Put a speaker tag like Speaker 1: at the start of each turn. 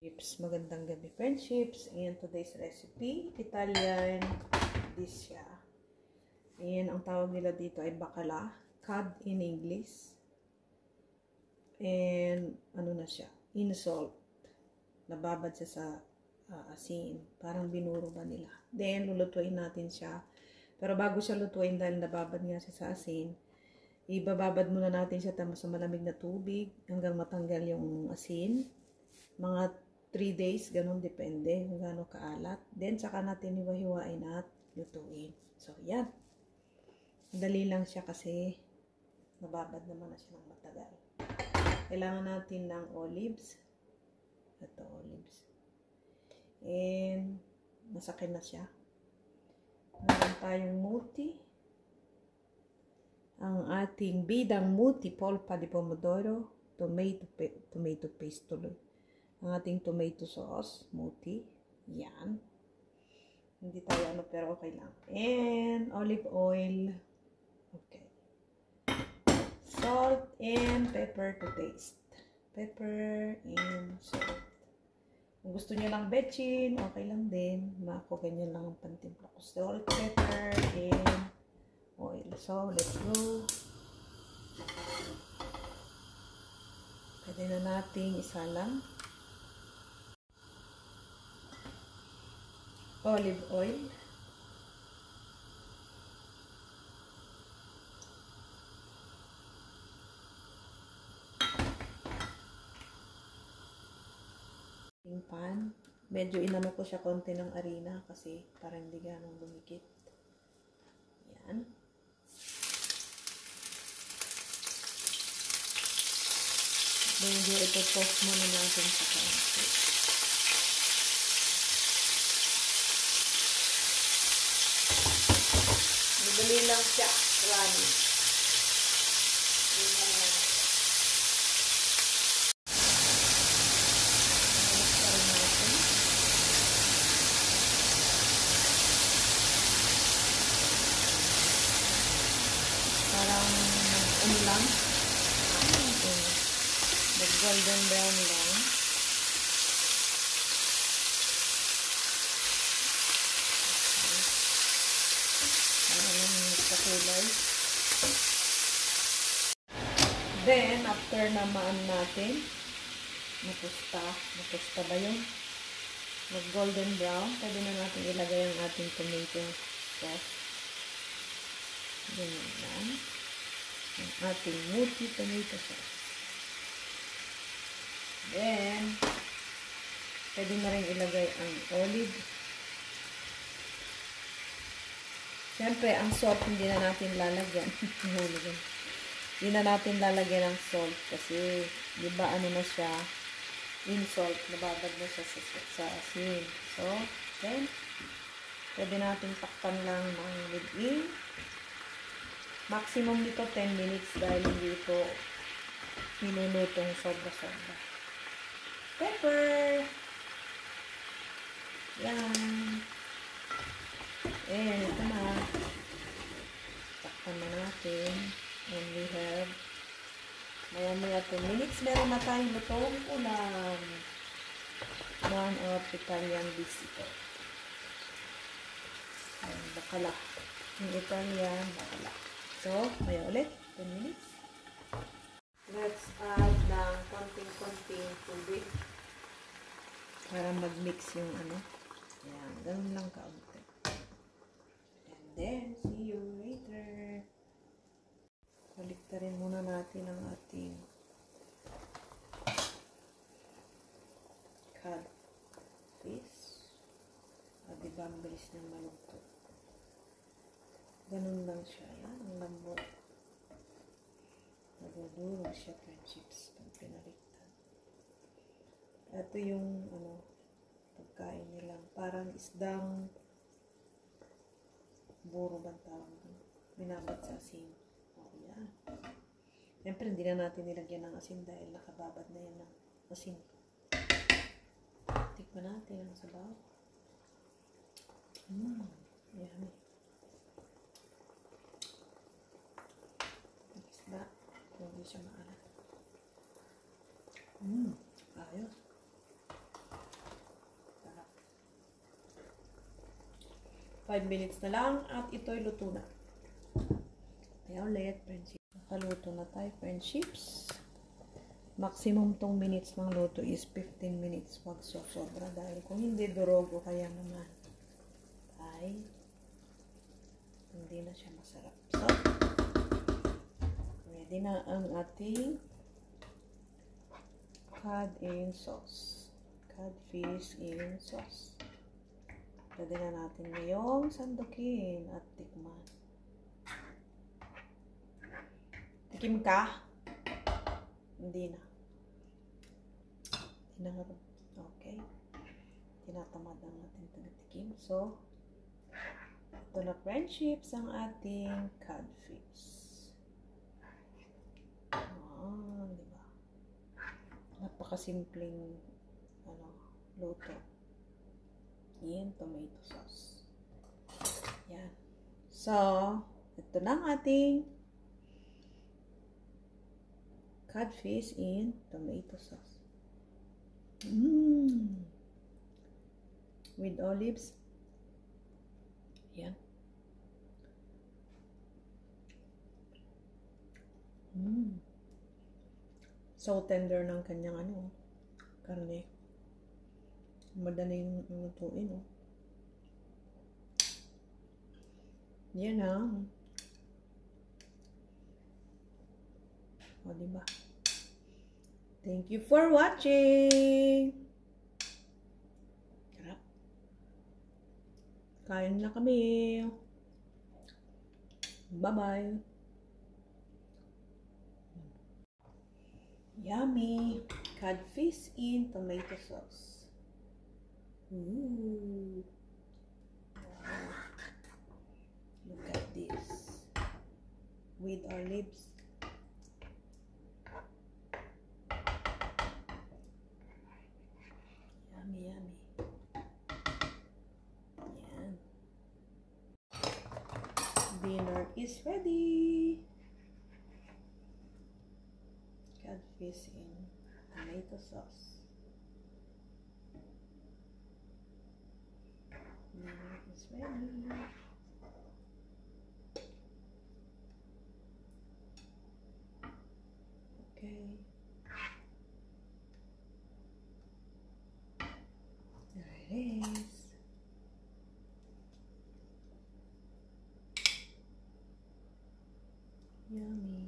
Speaker 1: Chips. Magandang gabi, friendships. And today's recipe, Italian dish siya. And ang tawag nila dito ay bacala, cod in English. And ano na siya, in salt. Nababad siya sa asin. Parang binuro ba nila. Then, lulutuin natin siya. Pero bago siya lutuin, dahil nababad nga siya sa asin, ibababad muna natin siya sa malamig na tubig hanggang matanggal yung asin. Mga 3 days, ganun, depende kung gaano kaalat. Then, saka natin hiwa-hiwain at lutuin. So, yan. Madali lang siya kasi nababad naman na siya ng matagal. Kailangan natin ng olives. Ito, olives. And, masakin na siya. Meron tayong muti. Ang ating bidang muti, polpa di pomodoro, tomato paste tuloy. Ang ating tomato sauce, muti. Yan. Hindi tayo ano, pero okay lang. And olive oil. Okay. Salt and pepper to taste. Pepper and salt. Kung gusto niyo lang betchin, okay lang din. Ako, ganyan lang ang pantimpla ko. Salt, pepper, and oil. So, let's go. Pwede na nating isalang. Olive oil. Yung pan. Medyo inano ko siya konti ng harina kasi parang hindi ganong lumikit. Yan. Medyo ito-toast muna natin sa kaunti. Madali lang siya. Rani. Parang ano lang. Mag-golden brown lang. Kulay. Then, after naman natin, napusta ba yun? Mag-golden brown, pwede na natin ilagay ang ating tomato sauce. Ganyan lang. Ang ating muti tomato sauce. Then, pwede na rin ilagay ang olive. Siyempre, ang salt hindi na natin lalagyan. Hindi na natin lalagyan ng salt kasi, di ba, ano na siya, in salt, nababad na siya sa asin. So, then, pwede natin takpan lang ng within. Maximum dito 10 minutes dahil hindi ito minunutong sobra-sobra. Pepper! Yan. And ito na. Takpan na natin. And we have maya 2 minutes. Meron na tayong lutong ulam. One of Italian dish ito. And bacala. In Italian, bacala. So, maya ulit. 10 minutes. Let's add ng konting-konting tubig. Para mag-mix yung ano. Yan. Ganun lang kaunti. Then, see you later. Baliktarin muna natin ang ating cod fish. Diba, ang bilis ng maluto. Ganun lang siya. Yan, ang lambot. Nagudurog siya, friendships, pag pinaliktad. Ito yung, pagkain nilang parang isdang buro bang tawag doon. Binabad sa asin. O, yan. Siyempre, hindi na natin nilagyan ng asin dahil nakababad na yan ng asin. Tikman natin ang sabaw. Yan. Isda. Hindi siya maalat. Ayos. 5 minutes na lang at ito'y luto na. Kaya ulit, friendships. Nakaluto na tayo, friendships. Maximum tong minutes ng luto is 15 minutes. Wag sobra dahil kung hindi durog o kaya naman ay hindi na siya masarap. So, ready na ang ating cod in sauce. Codfish in sauce. Pwede na natin ngayong sandukin at tikman. Tikim ka? Hindi na. Okay. Tinatamad ang ating tagatikim. So, ito na, friendships, ang ating codfish. Diba? Napakasimpleng luto. Yan, tomato sauce. Yan. So, ito na ang ating codfish in tomato sauce. With olives. Yan. So tender ng kanyang karne. Madaling lutuin, oh. Yan na. O, diba? Thank you for watching. Sarap. Kain na kami. Bye-bye. Yummy. Codfish in tomato sauce. Ooh. Wow. Look at this. With olives. Yummy, yummy. Yan. Dinner is ready. Codfish in tomato sauce. Dinner is ready. Okay. There it is. Yummy.